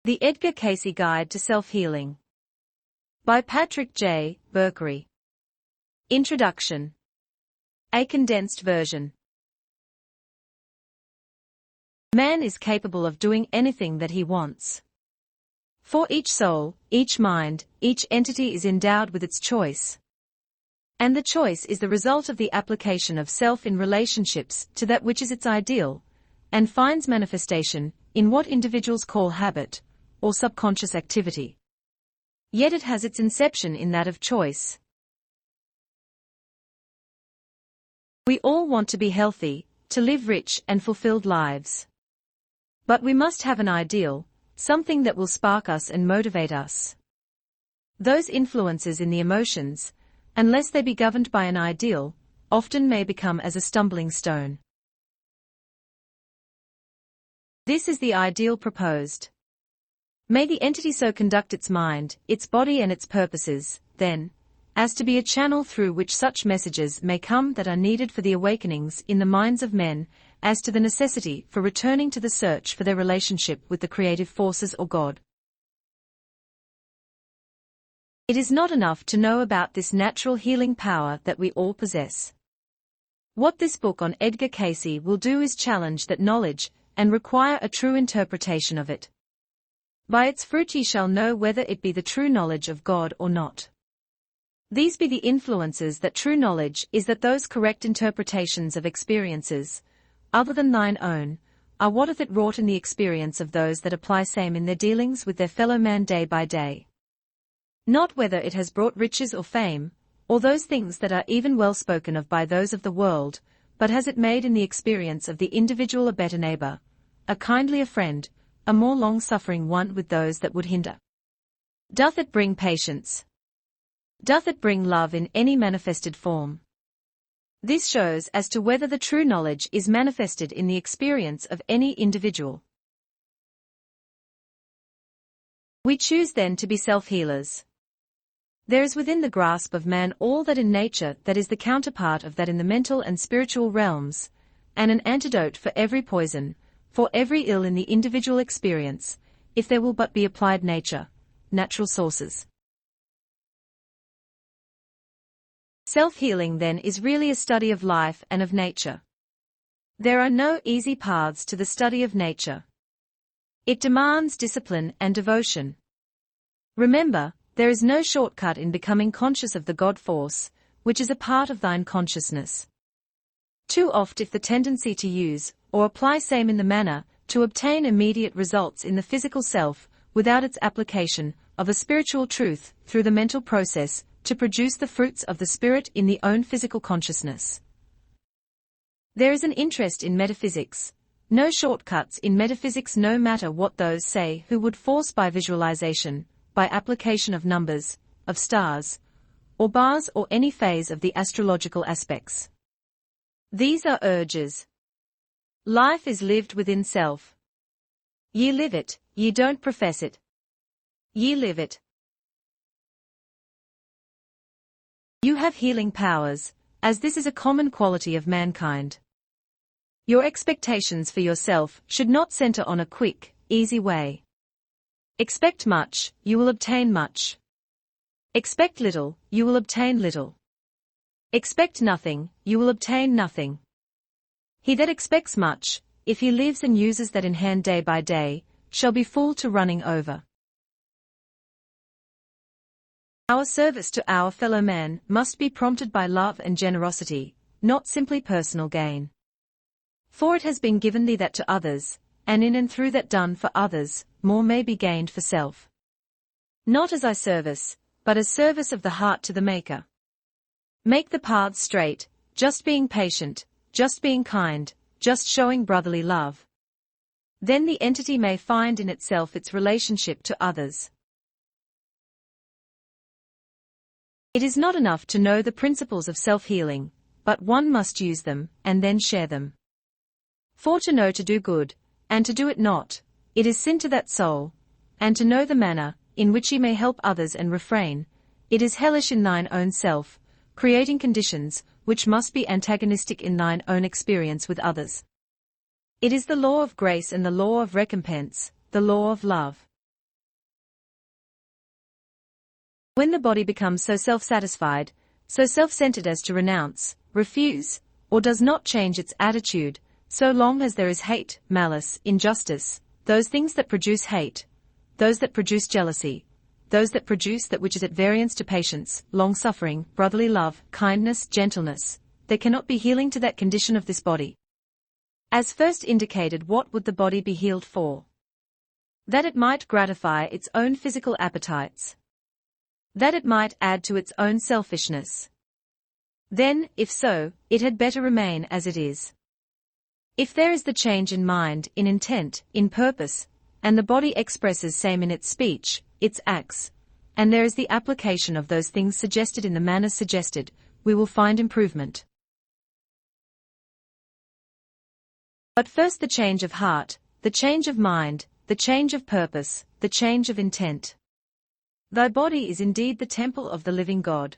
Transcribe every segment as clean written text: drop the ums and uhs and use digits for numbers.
The Edgar Cayce Guide to Self-Healing. By Patrick J. Berkery. Introduction. A condensed version. Man is capable of doing anything that he wants. For each soul, each mind, each entity is endowed with its choice. And the choice is the result of the application of self in relationships to that which is its ideal, and finds manifestation in what individuals call habit, or subconscious activity. Yet it has its inception in that of choice. We all want to be healthy, to live rich and fulfilled lives. But we must have an ideal, something that will spark us and motivate us. Those influences in the emotions, unless they be governed by an ideal, often may become as a stumbling stone. This is the ideal proposed. May the entity so conduct its mind, its body and its purposes, then, as to be a channel through which such messages may come that are needed for the awakenings in the minds of men, as to the necessity for returning to the search for their relationship with the creative forces or God. It is not enough to know about this natural healing power that we all possess. What this book on Edgar Cayce will do is challenge that knowledge and require a true interpretation of it. By its fruit ye shall know whether it be the true knowledge of God or not. These be the influences that true knowledge is, that those correct interpretations of experiences, other than thine own, are what hath it wrought in the experience of those that apply same in their dealings with their fellow man day by day. Not whether it has brought riches or fame, or those things that are even well spoken of by those of the world, but has it made in the experience of the individual a better neighbor, a kindlier friend, a more long-suffering one with those that would hinder. Doth it bring patience? Doth it bring love in any manifested form? This shows as to whether the true knowledge is manifested in the experience of any individual. We choose then to be self-healers. There is within the grasp of man all that in nature that is the counterpart of that in the mental and spiritual realms, and an antidote for every poison, for every ill in the individual experience, if there will but be applied nature, natural sources. Self-healing then is really a study of life and of nature. There are no easy paths to the study of nature. It demands discipline and devotion. Remember, there is no shortcut in becoming conscious of the God force, which is a part of thine consciousness. Too oft if the tendency to use, or apply same in the manner, to obtain immediate results in the physical self, without its application of a spiritual truth through the mental process, to produce the fruits of the spirit in the own physical consciousness. There is an interest in metaphysics, no shortcuts in metaphysics, no matter what those say who would force by visualization, by application of numbers, of stars, or bars or any phase of the astrological aspects. These are urges. Life is lived within self. Ye live it, ye don't profess it. Ye live it. You have healing powers, as this is a common quality of mankind. Your expectations for yourself should not center on a quick, easy way. Expect much, you will obtain much. Expect little, you will obtain little. Expect nothing, you will obtain nothing. He that expects much, if he lives and uses that in hand day by day, shall be full to running over. Our service to our fellow man must be prompted by love and generosity, not simply personal gain. For it has been given thee that to others, and in and through that done for others, more may be gained for self. Not as eye service, but as service of the heart to the Maker. Make the paths straight, just being patient, just being kind, just showing brotherly love. Then the entity may find in itself its relationship to others. It is not enough to know the principles of self-healing, but one must use them, and then share them. For to know to do good, and to do it not, it is sin to that soul, and to know the manner, in which ye may help others and refrain, it is hellish in thine own self, creating conditions, which must be antagonistic in thine own experience with others. It is the law of grace and the law of recompense, the law of love. When the body becomes so self-satisfied, so self-centered as to renounce, refuse, or does not change its attitude, so long as there is hate, malice, injustice, those things that produce hate, those that produce jealousy, those that produce that which is at variance to patience, long-suffering, brotherly love, kindness, gentleness, there cannot be healing to that condition of this body. As first indicated, what would the body be healed for? That it might gratify its own physical appetites. That it might add to its own selfishness. Then, if so, it had better remain as it is. If there is the change in mind, in intent, in purpose, and the body expresses same in its speech, its acts, and there is the application of those things suggested in the manner suggested, we will find improvement. But first the change of heart, the change of mind, the change of purpose, the change of intent. Thy body is indeed the temple of the living God.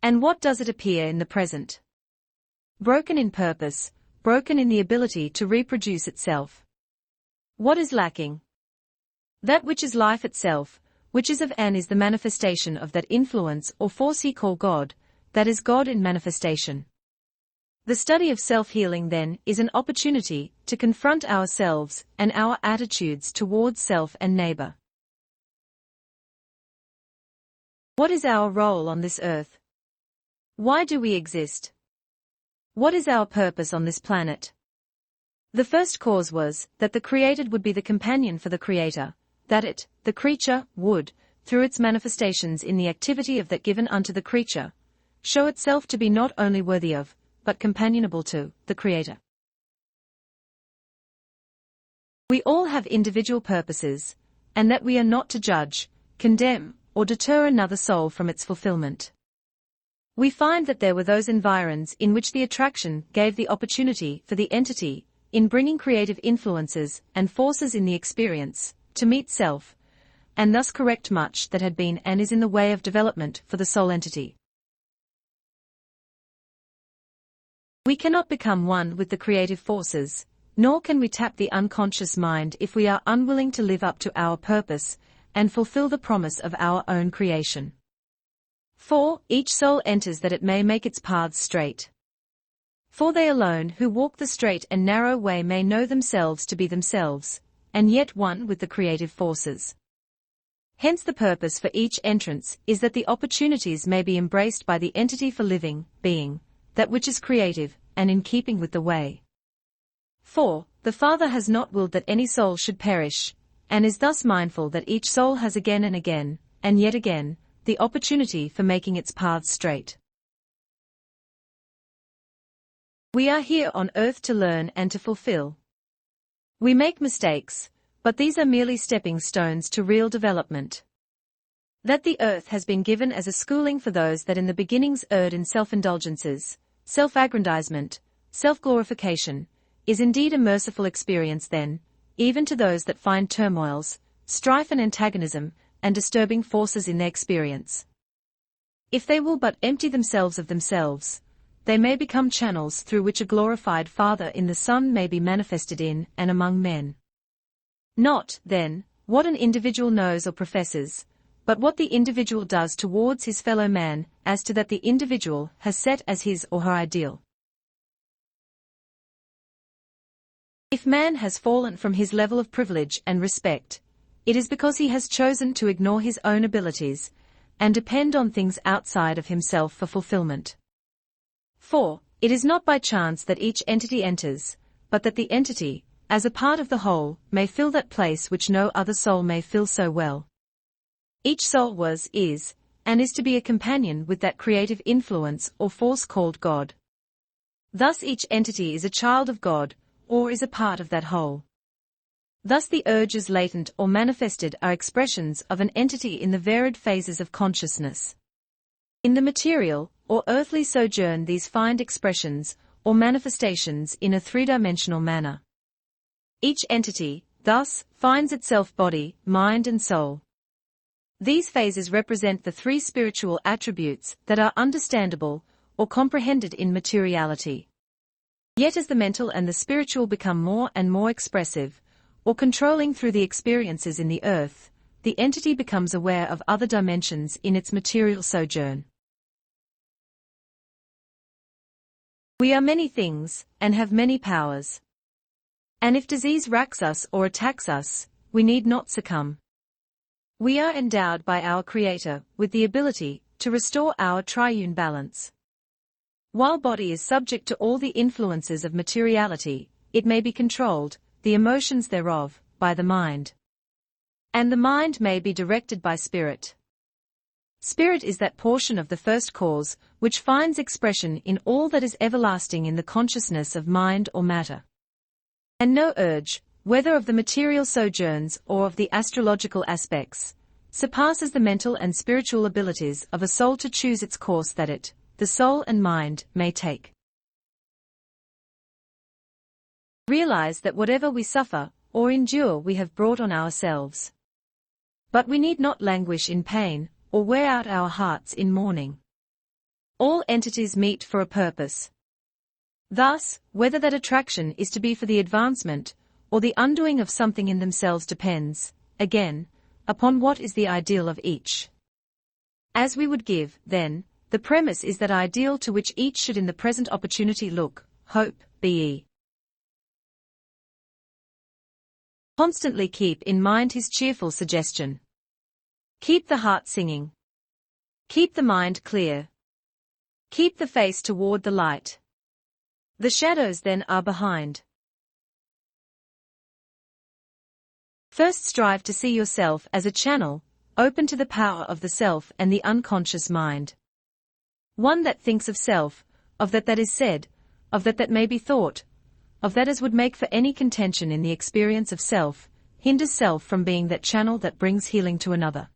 And what does it appear in the present? Broken in purpose, broken in the ability to reproduce itself. What is lacking? That which is life itself, which is of and is the manifestation of that influence or force ye call God, that is God in manifestation. The study of self-healing, then, is an opportunity to confront ourselves and our attitudes towards self and neighbor. What is our role on this earth? Why do we exist? What is our purpose on this planet? The first cause was that the created would be the companion for the Creator, that it, the creature, would, through its manifestations in the activity of that given unto the creature, show itself to be not only worthy of, but companionable to, the Creator. We all have individual purposes, and that we are not to judge, condemn, or deter another soul from its fulfillment. We find that there were those environs in which the attraction gave the opportunity for the entity, in bringing creative influences and forces in the experience, to meet self, and thus correct much that had been and is in the way of development for the soul entity. We cannot become one with the creative forces, nor can we tap the unconscious mind if we are unwilling to live up to our purpose and fulfill the promise of our own creation. For each soul enters that it may make its paths straight. For they alone who walk the straight and narrow way may know themselves to be themselves, and yet one with the creative forces. Hence the purpose for each entrance is that the opportunities may be embraced by the entity for living, being, that which is creative, and in keeping with the way. For the Father has not willed that any soul should perish, and is thus mindful that each soul has again and again, and yet again, the opportunity for making its paths straight. We are here on earth to learn and to fulfill. We make mistakes, but these are merely stepping stones to real development. That the earth has been given as a schooling for those that in the beginnings erred in self-indulgences, self-aggrandizement, self-glorification, is indeed a merciful experience then, even to those that find turmoils, strife and antagonism, and disturbing forces in their experience. If they will but empty themselves of themselves, they may become channels through which a glorified Father in the Son may be manifested in and among men. Not, then, what an individual knows or professes, but what the individual does towards his fellow man, as to that the individual has set as his or her ideal. If man has fallen from his level of privilege and respect, it is because he has chosen to ignore his own abilities, and depend on things outside of himself for fulfillment. For it is not by chance that each entity enters, but that the entity, as a part of the whole, may fill that place which no other soul may fill so well. Each soul was, is, and is to be a companion with that creative influence or force called God. Thus each entity is a child of God, or is a part of that whole. Thus the urges latent or manifested are expressions of an entity in the varied phases of consciousness. In the material, or earthly sojourn these find expressions, or manifestations in a three-dimensional manner. Each entity, thus, finds itself body, mind and soul. These phases represent the three spiritual attributes that are understandable, or comprehended in materiality. Yet as the mental and the spiritual become more and more expressive, or controlling through the experiences in the earth, the entity becomes aware of other dimensions in its material sojourn. We are many things, and have many powers. And if disease racks us or attacks us, we need not succumb. We are endowed by our Creator with the ability to restore our triune balance. While body is subject to all the influences of materiality, it may be controlled, the emotions thereof, by the mind. And the mind may be directed by spirit. Spirit is that portion of the first cause, which finds expression in all that is everlasting in the consciousness of mind or matter. And no urge, whether of the material sojourns or of the astrological aspects, surpasses the mental and spiritual abilities of a soul to choose its course that it, the soul and mind, may take. Realize that whatever we suffer or endure we have brought on ourselves. But we need not languish in pain, or wear out our hearts in mourning. All entities meet for a purpose. Thus, whether that attraction is to be for the advancement, or the undoing of something in themselves depends, again, upon what is the ideal of each. As we would give, then, the premise is that ideal to which each should in the present opportunity look, hope, be. Constantly keep in mind his cheerful suggestion. Keep the heart singing. Keep the mind clear. Keep the face toward the light. The shadows then are behind. First strive to see yourself as a channel, open to the power of the self and the unconscious mind. One that thinks of self, of that is said, of that may be thought, of that as would make for any contention in the experience of self, hinders self from being that channel that brings healing to another.